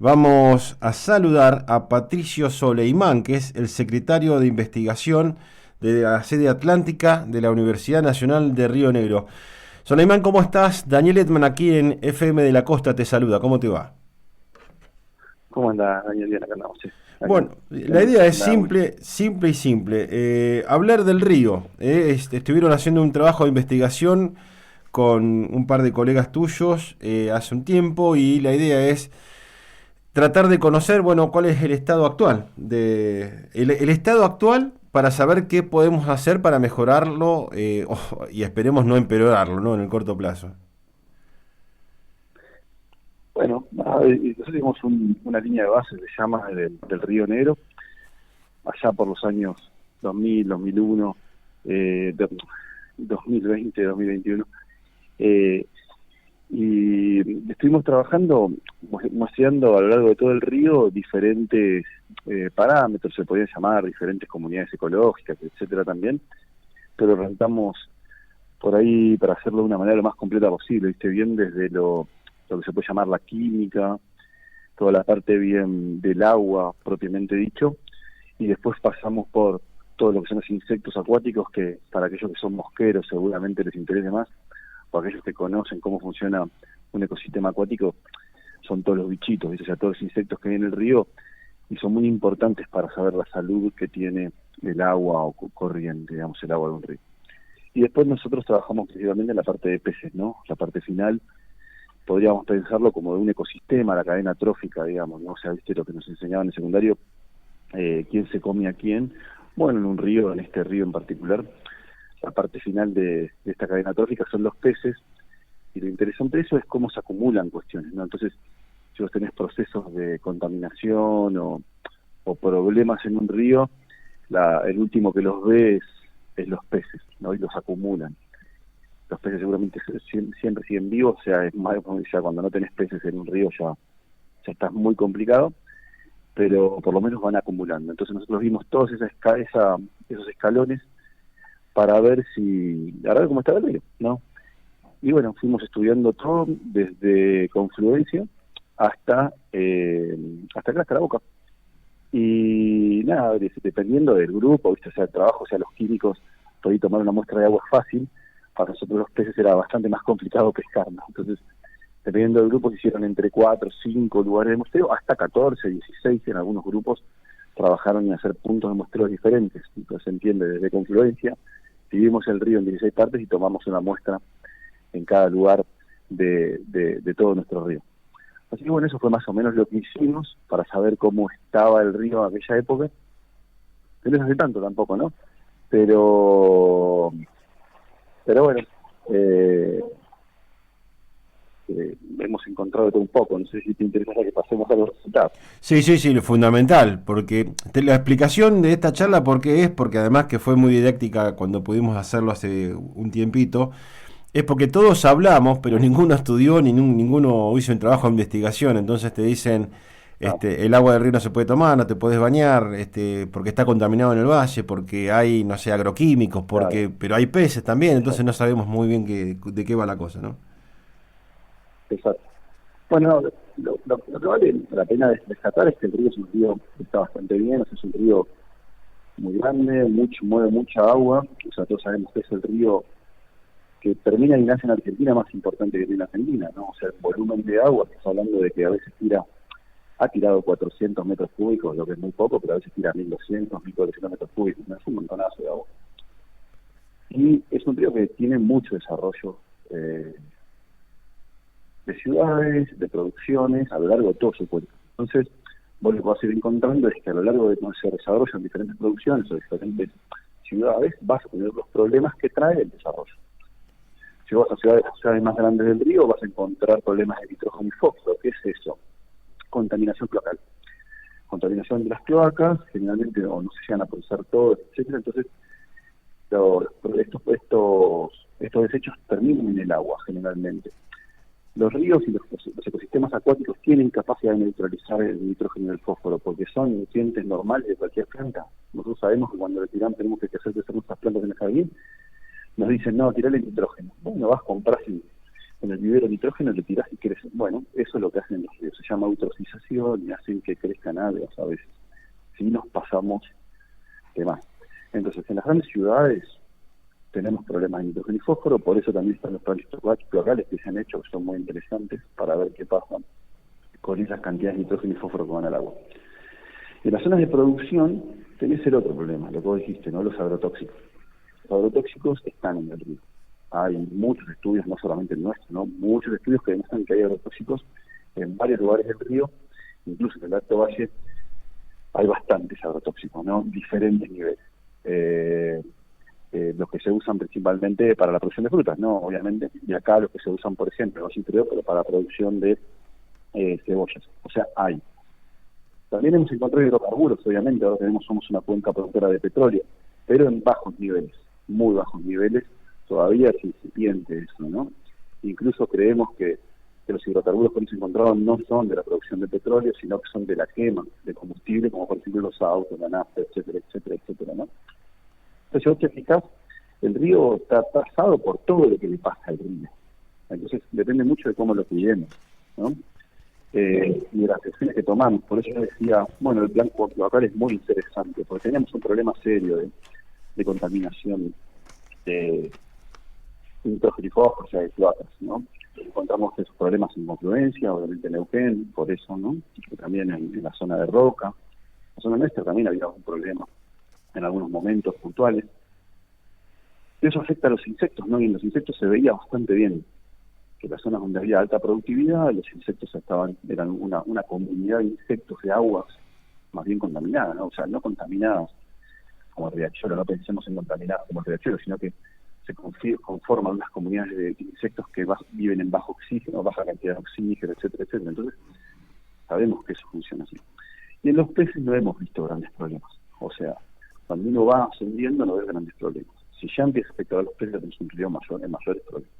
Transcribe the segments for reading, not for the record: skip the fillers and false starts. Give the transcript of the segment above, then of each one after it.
Vamos a saludar a Patricio Soleimán, que es el secretario de investigación de la sede atlántica de la Universidad Nacional de Río Negro. Soleimán, ¿cómo estás? Daniel Edman aquí en FM de la Costa te saluda. ¿Cómo te va? ¿Cómo anda, Daniel? Bien, acá andamos, sí. Acá, Bueno, la idea es simple. Hablar del río. Estuvieron haciendo un trabajo de investigación con un par de colegas tuyos hace un tiempo y la idea es tratar de conocer, bueno, cuál es el estado actual, el estado actual para saber qué podemos hacer para mejorarlo y esperemos no empeorarlo, ¿no? En el corto plazo. Bueno, nosotros tenemos una línea de base, se llama del Río Negro, allá por los años 2000, 2001, 2020, 2021. Eh, y estuvimos trabajando, muestreando a lo largo de todo el río diferentes parámetros, se podían llamar diferentes comunidades ecológicas, etcétera también, pero rentamos por ahí para hacerlo de una manera lo más completa posible, ¿viste? Bien desde lo que se puede llamar la química, toda la parte bien del agua propiamente dicho, y después pasamos por todo lo que son los insectos acuáticos, que para aquellos que son mosqueros seguramente les interese más, o aquellos que conocen cómo funciona un ecosistema acuático, son todos los bichitos, ¿viste? O sea, todos los insectos que hay en el río, y son muy importantes para saber la salud que tiene el agua o corriente, digamos, el agua de un río. Y después nosotros trabajamos principalmente en la parte de peces, ¿no? La parte final, podríamos pensarlo como de un ecosistema, la cadena trófica, digamos, ¿no? O sea, viste lo que nos enseñaban en el secundario, quién se come a quién. Bueno, en un río, en este río en particular, la parte final de esta cadena trófica son los peces, y lo interesante de eso es cómo se acumulan cuestiones, ¿no? Entonces, si vos tenés procesos de contaminación o problemas en un río, el último que los ve es los peces, ¿no? Y los acumulan. Los peces seguramente siempre siguen vivos, o sea, es más, ya cuando no tenés peces en un río ya está muy complicado, pero por lo menos van acumulando. Entonces nosotros vimos todos esos escalones para ver cómo estaba el río, ¿no? Y bueno, fuimos estudiando todo desde Confluencia hasta acá, hasta la Boca. Y nada, dependiendo del grupo, ¿viste? O sea, el trabajo, o sea, los químicos, podéis tomar una muestra de agua es fácil, para nosotros los peces era bastante más complicado pescar, ¿no? Entonces, dependiendo del grupo, se hicieron entre 4, 5 lugares de muestreo, hasta 14, 16 en algunos grupos, trabajaron en hacer puntos de muestreo diferentes. Entonces, se entiende, desde Confluencia, dividimos el río en 16 partes y tomamos una muestra en cada lugar de todo nuestro río. Así que bueno, eso fue más o menos lo que hicimos para saber cómo estaba el río en aquella época. Que no es hace tanto tampoco, ¿no? Pero bueno, eh, hemos encontrado de todo un poco. No sé si te interesa que pasemos a los resultados. Sí, lo fundamental, porque la explicación de esta charla, ¿por qué es? Porque además que fue muy didáctica cuando pudimos hacerlo hace un tiempito, es porque todos hablamos, pero ninguno estudió, ninguno hizo un trabajo de investigación, entonces te dicen, Ah, el agua del río no se puede tomar, no te puedes bañar, porque está contaminado en el valle, porque hay, no sé, agroquímicos, claro, pero hay peces también, entonces no exacto, sabemos muy bien de qué va la cosa, ¿no? exacto. Bueno, lo que vale la pena rescatar es que el río es un río que está bastante bien, o sea, es un río muy grande, mueve mucha agua, o sea, todos sabemos que es el río que termina y nace en Argentina más importante que tiene Argentina, ¿no? O sea, el volumen de agua, estás hablando de que a veces ha tirado 400 metros cúbicos, lo que es muy poco, pero a veces tira 1200, 1400 metros cúbicos, no es un montonazo de agua. Y es un río que tiene mucho desarrollo eh, de ciudades, de producciones, a lo largo de todo su cuenca. Entonces, vos lo que vas a ir encontrando es que a lo largo de cómo se desarrollan diferentes producciones o diferentes ciudades, vas a tener los problemas que trae el desarrollo. Si vas a ciudades más grandes del río, vas a encontrar problemas de nitrógeno y fósforo. ¿Qué es eso? Contaminación cloacal. Contaminación de las cloacas, generalmente no se llegan a procesar todo, etcétera. Entonces, los, estos desechos terminan en el agua, generalmente. Los ríos y los ecosistemas acuáticos tienen capacidad de neutralizar el nitrógeno y el fósforo, porque son nutrientes normales de cualquier planta. Nosotros sabemos que cuando le tiramos tenemos que hacer crecer nuestras plantas en el jardín, nos dicen, no, tirale el nitrógeno. Bueno, vas, compras en el vivero nitrógeno le tirás y crece. Bueno, eso es lo que hacen los ríos, se llama eutrofización y hacen que crezcan algas a veces, si nos pasamos de más. Entonces, en las grandes ciudades tenemos problemas de nitrógeno y fósforo, por eso también están los planes locales que se han hecho, que son muy interesantes, para ver qué pasa con esas cantidades de nitrógeno y fósforo que van al agua. En las zonas de producción tenés el otro problema, lo que vos dijiste, ¿no? Los agrotóxicos. Los agrotóxicos están en el río. Hay muchos estudios, no solamente el nuestro, ¿no? Muchos estudios que demuestran que hay agrotóxicos en varios lugares del río, incluso en el Alto Valle hay bastantes agrotóxicos, ¿no? Diferentes niveles. Los que se usan principalmente para la producción de frutas, ¿no? Obviamente, y acá los que se usan, por ejemplo, en el Valle Interior, pero para la producción de cebollas. O sea, hay. También hemos encontrado hidrocarburos, obviamente, ahora somos una cuenca productora de petróleo, pero en bajos niveles, muy bajos niveles, todavía es incipiente eso, ¿no? Incluso creemos que los hidrocarburos que hemos encontrado no son de la producción de petróleo, sino que son de la quema de combustible, como por ejemplo los autos, la nafta, etcétera, etcétera, etcétera, ¿no? Entonces, si vos te fijás, el río está pasado por todo lo que le pasa al río. Entonces, depende mucho de cómo lo cuidemos, ¿no? Y de las decisiones que tomamos. Por eso yo decía, bueno, el plan cloacal es muy interesante, porque teníamos un problema serio de contaminación de nitrógeno y fósforo, o sea, de cloacas, ¿no? Encontramos esos problemas en Confluencia, obviamente en Neuquén, por eso, ¿no? Y también en la zona de Roca. En la zona nuestra también había un problema en algunos momentos puntuales. Y eso afecta a los insectos, ¿no? Y en los insectos se veía bastante bien que las zonas donde había alta productividad, los insectos eran una comunidad de insectos de aguas más bien contaminadas, ¿no? O sea, no contaminadas como el riachuelo, no pensemos en contaminadas como el riachuelo, sino que se conforman unas comunidades de insectos que viven en bajo oxígeno, baja cantidad de oxígeno, etcétera, etcétera. Entonces, sabemos que eso funciona así. Y en los peces no hemos visto grandes problemas. O sea, cuando uno va ascendiendo no ve grandes problemas. Si ya empieza a afectar a los peces, tenemos un río mayores problemas.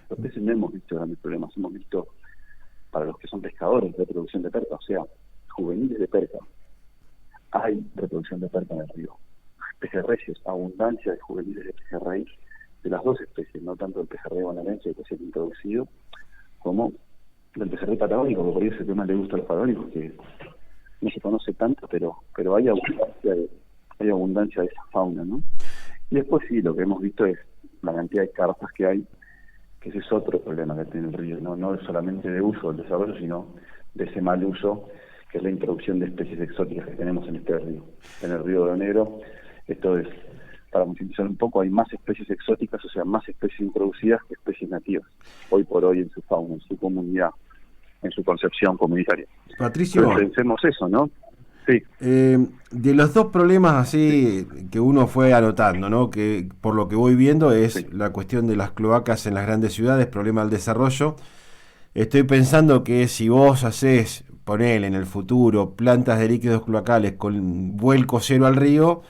Los peces no hemos visto grandes problemas, hemos visto, para los que son pescadores, de reproducción de perca, o sea, juveniles de perca. Hay reproducción de perca en el río. Pejerreyes, abundancia de juveniles de pejerrey, de las dos especies, no tanto el pejerrey bonaerense, que es el introducido, como del pejerrey patagónico, que por ahí ese tema le gusta a los patagónicos, que no se conoce tanto, pero hay abundancia de esa fauna, ¿no? Y después sí, lo que hemos visto es la cantidad de carpas que hay, que ese es otro problema que tiene el río, no es solamente de uso del desarrollo, sino de ese mal uso, que es la introducción de especies exóticas que tenemos en este río. En el río de Negro, esto es, para sintetizar un poco, hay más especies exóticas, o sea, más especies introducidas que especies nativas, hoy por hoy en su fauna, en su comunidad, en su concepción comunitaria. Patricio, entonces, pensemos eso, ¿no? Sí. De los dos problemas así que uno fue anotando, ¿no? Que por lo que voy viendo es Sí. la cuestión de las cloacas en las grandes ciudades, problema del desarrollo. Estoy pensando que si vos hacés, ponele en el futuro, plantas de líquidos cloacales con vuelco cero al río,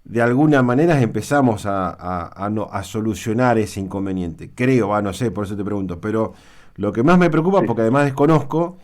de alguna manera empezamos a solucionar ese inconveniente. Creo, no sé, por eso te pregunto. Pero lo que más me preocupa, Sí. porque además desconozco,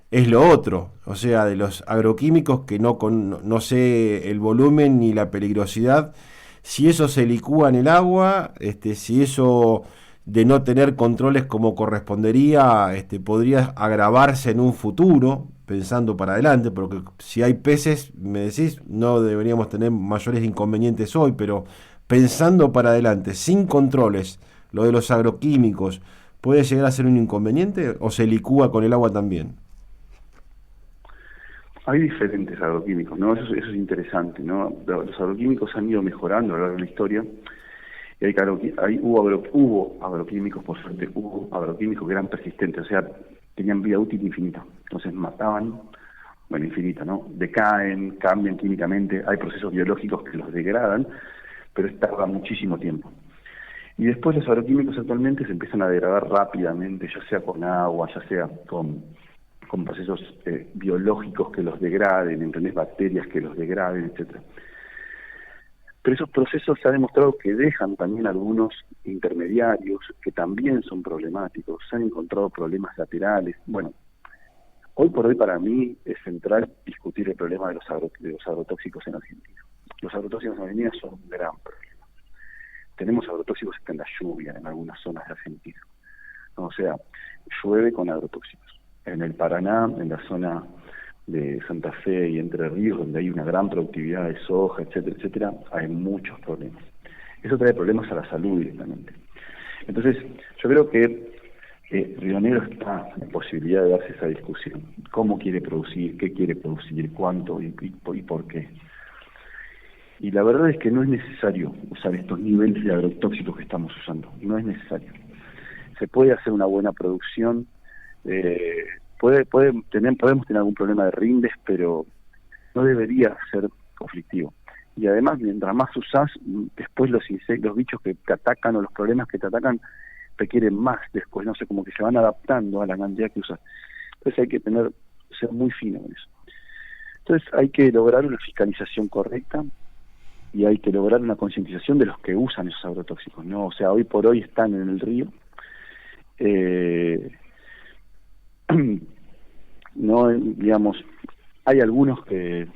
es lo otro. O sea, de los agroquímicos que no sé el volumen ni la peligrosidad. Si eso se licúa en el agua, si eso de no tener controles como correspondería, podría agravarse en un futuro, pensando para adelante, porque si hay peces, me decís, no deberíamos tener mayores inconvenientes hoy, pero pensando para adelante, sin controles, lo de los agroquímicos, ¿puede llegar a ser un inconveniente o se licúa con el agua también? Hay diferentes agroquímicos, ¿no? Eso es interesante, ¿no? Los agroquímicos han ido mejorando a lo largo de la historia. Y hubo agroquímicos, por suerte, hubo agroquímicos que eran persistentes, o sea, tenían vida útil infinita. Entonces mataban, bueno, infinita, ¿no? Decaen, cambian químicamente, hay procesos biológicos que los degradan, pero tarda muchísimo tiempo. Y después los agroquímicos actualmente se empiezan a degradar rápidamente, ya sea con agua, ya sea con procesos biológicos que los degraden, ¿entendés? Bacterias que los degraden, etcétera. Pero esos procesos se ha demostrado que dejan también algunos intermediarios que también son problemáticos, se han encontrado problemas laterales. Bueno, hoy por hoy para mí es central discutir el problema de los agrotóxicos en Argentina. Los agrotóxicos en Argentina son un gran problema. Tenemos agrotóxicos hasta en la lluvia en algunas zonas de Argentina. O sea, llueve con agrotóxicos. En el Paraná, en la zona de Santa Fe y Entre Ríos, donde hay una gran productividad de soja, etcétera, etcétera, hay muchos problemas. Eso trae problemas a la salud directamente. Entonces, yo creo que Río Negro está en posibilidad de darse esa discusión. ¿Cómo quiere producir? ¿Qué quiere producir? ¿Cuánto? ¿Y por qué? Y la verdad es que no es necesario usar estos niveles de agrotóxicos que estamos usando. No es necesario. Se puede hacer una buena producción. Podemos tener algún problema de rindes, pero no debería ser conflictivo. Y además, mientras más usás, después los bichos que te atacan o los problemas que te atacan requieren más después, no sé, como que se van adaptando a la cantidad que usas. Entonces hay que ser muy fino en eso. Entonces hay que lograr una fiscalización correcta y hay que lograr una concientización de los que usan esos agrotóxicos, ¿no? O sea, hoy por hoy están en el río. No, digamos, hay algunos que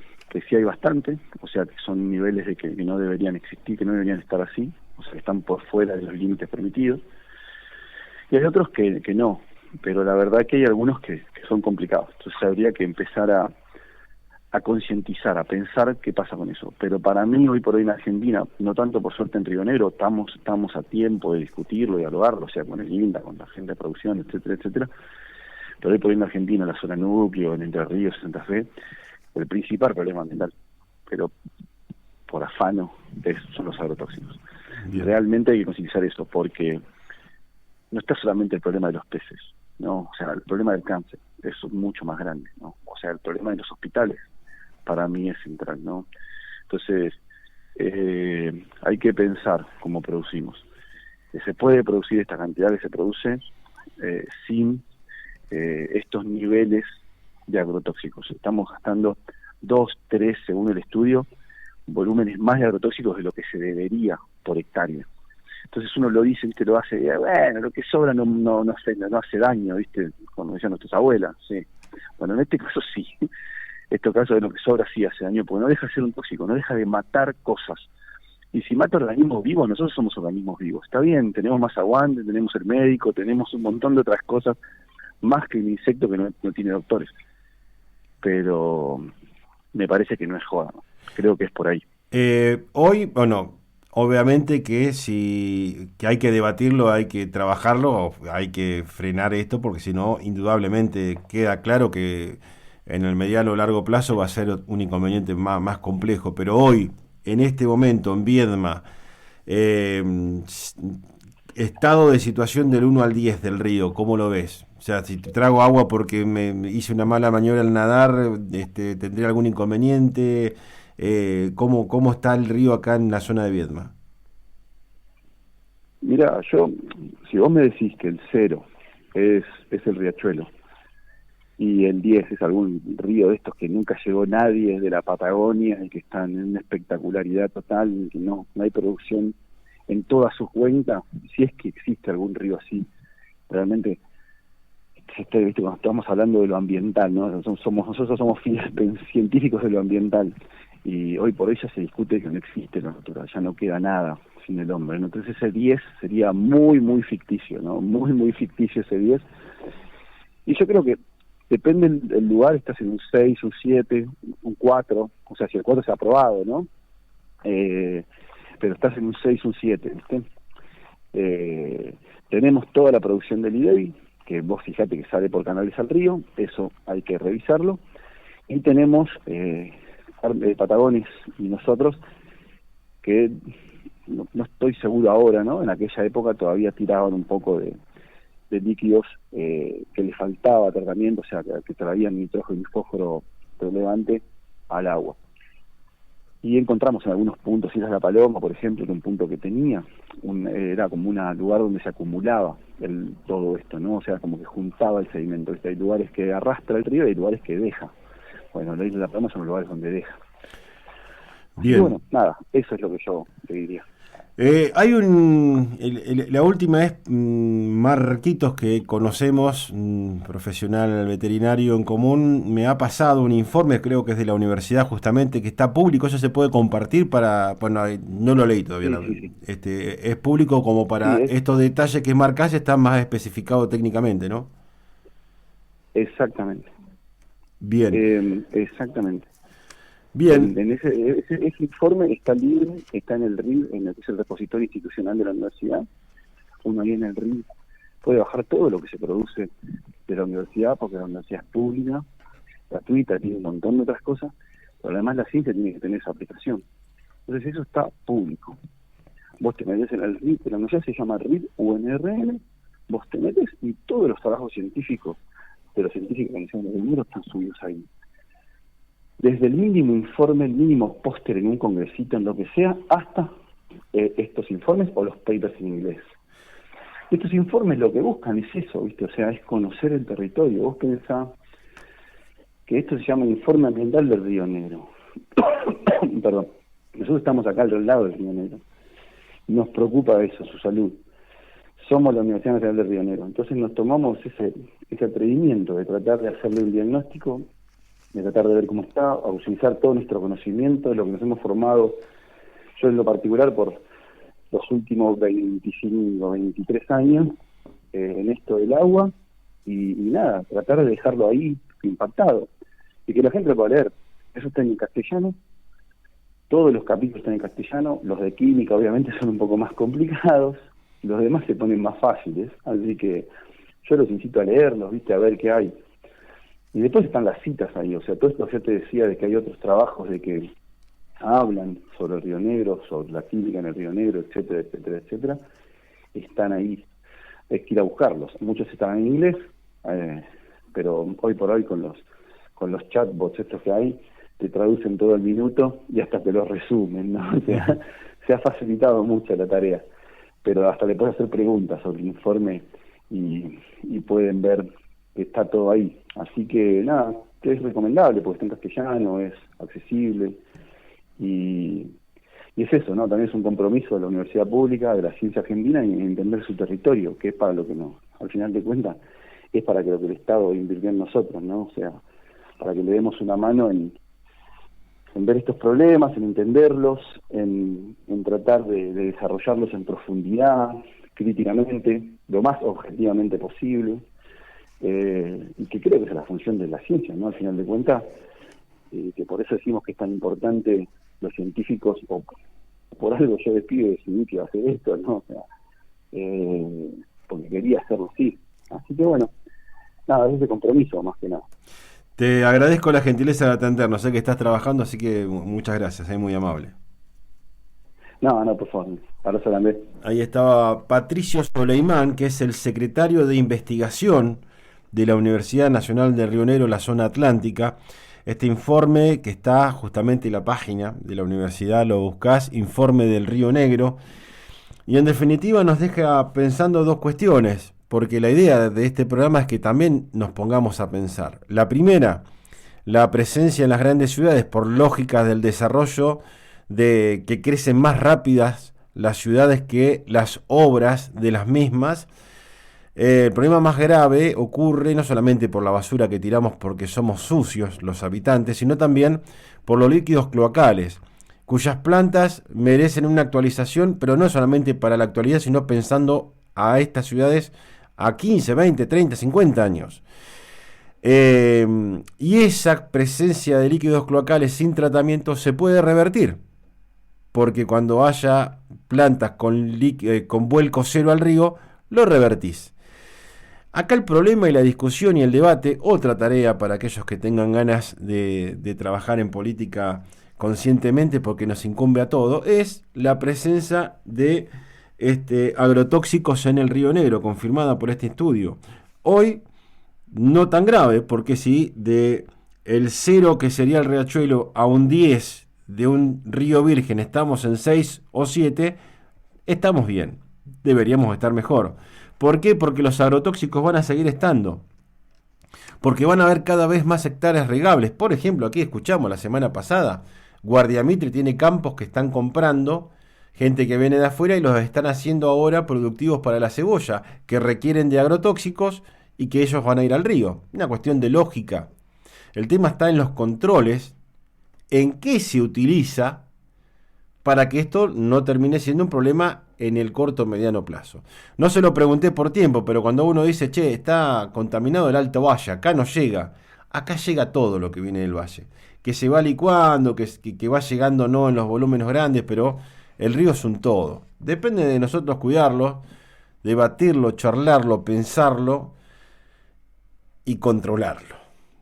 sí hay bastante, o sea, que son niveles de que no deberían existir, que no deberían estar así, o sea, que están por fuera de los límites permitidos. Y hay otros que no, pero la verdad que hay algunos que son complicados. Entonces habría que empezar a concientizar, a pensar qué pasa con eso. Pero para mí, hoy por hoy en Argentina, no tanto por suerte en Río Negro, estamos a tiempo de discutirlo y dialogarlo, o sea, con el INTA, con la gente de producción, etcétera, etcétera. Pero hoy por hoy en Argentina, en la zona núcleo, en Entre Ríos, Santa Fe, el principal problema ambiental, pero por afano, son los agrotóxicos. Bien. Realmente hay que concientizar eso, porque no está solamente el problema de los peces, ¿no? O sea, el problema del cáncer es mucho más grande, ¿no? O sea, el problema de los hospitales para mí es central, ¿no? Entonces, hay que pensar cómo producimos. Se puede producir esta cantidad que se produce sin estos niveles de agrotóxicos. Estamos gastando 2, 3, según el estudio, volúmenes más de agrotóxicos de lo que se debería por hectárea. Entonces uno lo dice, ¿viste? Lo hace, bueno, lo que sobra no hace daño, ¿viste? Como decían nuestras abuelas, sí. Bueno, en este caso sí. Este caso de lo que sobra sí hace daño, porque no deja de ser un tóxico, no deja de matar cosas. Y si mata organismos vivos, nosotros somos organismos vivos. Está bien, tenemos más aguante, tenemos el médico, tenemos un montón de otras cosas, más que un insecto que no tiene doctores. Pero me parece que no es joda, ¿no? Creo que es por ahí. Hoy, bueno, obviamente que que hay que debatirlo, hay que trabajarlo, hay que frenar esto, porque si no, indudablemente queda claro que en el mediano o largo plazo va a ser un inconveniente más complejo. Pero hoy, en este momento, en Viedma, estado de situación del 1 al 10 del río, ¿cómo lo ves? O sea, si te trago agua porque me hice una mala maniobra al nadar, ¿tendría algún inconveniente? ¿Cómo está el río acá en la zona de Viedma? Mira, si vos me decís que el 0 es el riachuelo y el 10 es algún río de estos que nunca llegó nadie de la Patagonia y que están en una espectacularidad total y que no hay producción en toda su cuenca, si es que existe algún río así, realmente, ¿viste? Cuando estamos hablando de lo ambiental, ¿no? Nosotros somos científicos de lo ambiental, y hoy por hoy ya se discute que no existe la naturaleza, ya no queda nada sin el hombre, ¿no? Entonces ese 10 sería muy, muy ficticio, ¿no? Muy, muy ficticio ese 10. Y yo creo que depende del lugar, estás en un 6, un 7, un 4, o sea, si el 4 es aprobado, ¿no? Pero estás en un 6, un 7, ¿viste? Tenemos toda la producción del IDEBI, que vos fijate que sale por canales al río, eso hay que revisarlo, y tenemos Patagones y nosotros, que no estoy seguro ahora, ¿no? En aquella época todavía tiraban un poco de líquidos que le faltaba tratamiento, o sea, que traían nitrógeno y fósforo relevante al agua. Y encontramos en algunos puntos, Islas La Paloma, por ejemplo, que un punto que tenía, era como un lugar donde se acumulaba todo esto, ¿no? O sea, como que juntaba el sedimento. Hay lugares que arrastra el río y hay lugares que deja. Bueno, la Isla de La Paloma son los lugares donde deja. Bien. Y bueno, nada, eso es lo que yo te diría. La última es Marquitos, que conocemos, profesional veterinario en común, me ha pasado un informe, creo que es de la universidad justamente, que está público. Eso se puede compartir para, bueno, no lo leí todavía, Sí, sí, sí. es público como Sí, para es estos detalles que marcás, están más especificados técnicamente, ¿no? exactamente. Bien, Exactamente. bien, Ese informe está libre, está en el RIB, en el que es el repositorio institucional de la universidad. Uno ahí en el RIB puede bajar todo lo que se produce de la universidad, porque la universidad es pública, gratuita, tiene un montón de otras cosas, pero además la ciencia tiene que tener esa aplicación. Entonces eso está público. Vos te metes en el RIB, la universidad se llama RIB UNRN, vos te metes y todos los trabajos científicos de los científicos que hicieron el libro están subidos ahí. Desde el mínimo informe, el mínimo póster en un congresito, en lo que sea, hasta estos informes o los papers en inglés. Estos informes lo que buscan es eso, ¿viste? O sea, es conocer el territorio. Vos pensás que esto se llama Informe Ambiental del Río Negro. Perdón. Nosotros estamos acá al lado del Río Negro. Nos preocupa eso, su salud. Somos la Universidad Nacional del Río Negro. Entonces nos tomamos ese atrevimiento de tratar de hacerle un diagnóstico, de tratar de ver cómo está, a utilizar todo nuestro conocimiento, de lo que nos hemos formado, yo en lo particular por los últimos 25, 23 años, en esto del agua, y nada, tratar de dejarlo ahí impactado, y que la gente lo pueda leer. Eso está en castellano, todos los capítulos están en castellano, los de química obviamente son un poco más complicados, los demás se ponen más fáciles, así que yo los incito a leerlos, ¿viste? A ver qué hay. Y después están las citas ahí, o sea, todo esto yo te decía de que hay otros trabajos de que hablan sobre el Río Negro, sobre la química en el Río Negro, etcétera, etcétera, etcétera, están ahí, hay que ir a buscarlos. Muchos están en inglés, pero hoy por hoy con los chatbots estos que hay, te traducen todo al minuto y hasta te los resumen, ¿no? O sea, se ha facilitado mucho la tarea, pero hasta le puedes hacer preguntas sobre el informe y pueden ver que está todo ahí. Así que nada, que es recomendable porque está en castellano, es accesible y es eso, ¿no? También es un compromiso de la universidad pública, de la ciencia argentina, en entender su territorio, que es para lo que nos, al final de cuentas, es para que lo que el Estado invirtió en nosotros, ¿no? O sea, para que le demos una mano en ver estos problemas, en entenderlos, en tratar de desarrollarlos en profundidad, críticamente, lo más objetivamente posible. Y que creo que es la función de la ciencia, ¿no? Al final de cuentas, que por eso decimos que es tan importante los científicos, o por algo yo despido y decidí que iba a hacer esto, ¿no? O sea, porque quería hacerlo así. Así que bueno, nada, es de compromiso más que nada. te agradezco la gentileza de atendernos, sé que estás trabajando, así que muchas gracias, es muy amable. No, por favor, para eso también. Ahí estaba Patricio Soleimán, que es el secretario de investigación de la Universidad Nacional de Río Negro, la zona atlántica. Este informe que está justamente en la página de la universidad, lo buscás, Informe del Río Negro, y en definitiva nos deja pensando dos cuestiones, porque la idea de este programa es que también nos pongamos a pensar. La primera, la presencia en las grandes ciudades por lógica del desarrollo, de que crecen más rápidas las ciudades que las obras de las mismas. El problema más grave ocurre no solamente por la basura que tiramos porque somos sucios los habitantes, sino también por los líquidos cloacales, cuyas plantas merecen una actualización, pero no solamente para la actualidad, sino pensando a estas ciudades a 15, 20, 30, 50 años. Y esa presencia de líquidos cloacales sin tratamiento se puede revertir, porque cuando haya plantas con vuelco cero al río, lo revertís. Acá el problema y la discusión y el debate, otra tarea para aquellos que tengan ganas de trabajar en política conscientemente, porque nos incumbe a todo, es la presencia de agrotóxicos en el Río Negro, confirmada por este estudio. Hoy, no tan grave, porque si de el 0 que sería el riachuelo a un 10 de un río virgen estamos en 6 o 7, estamos bien, deberíamos estar mejor. ¿Por qué? Porque los agrotóxicos van a seguir estando, porque van a haber cada vez más hectáreas regables. Por ejemplo, aquí escuchamos la semana pasada, Guardia Mitre tiene campos que están comprando, Gente que viene de afuera y los están haciendo ahora productivos para la cebolla, que requieren de agrotóxicos y que ellos van a ir al río. Una cuestión de lógica. El tema está en los controles, en qué se utiliza para que esto no termine siendo un problema en el corto o mediano plazo. No se lo pregunté por tiempo, pero cuando uno dice, che, está contaminado el Alto Valle, acá no llega. Acá llega todo lo que viene del valle. Que se va licuando, que va llegando no en los volúmenes grandes, pero el río es un todo. Depende de nosotros cuidarlo, debatirlo, charlarlo, pensarlo y controlarlo.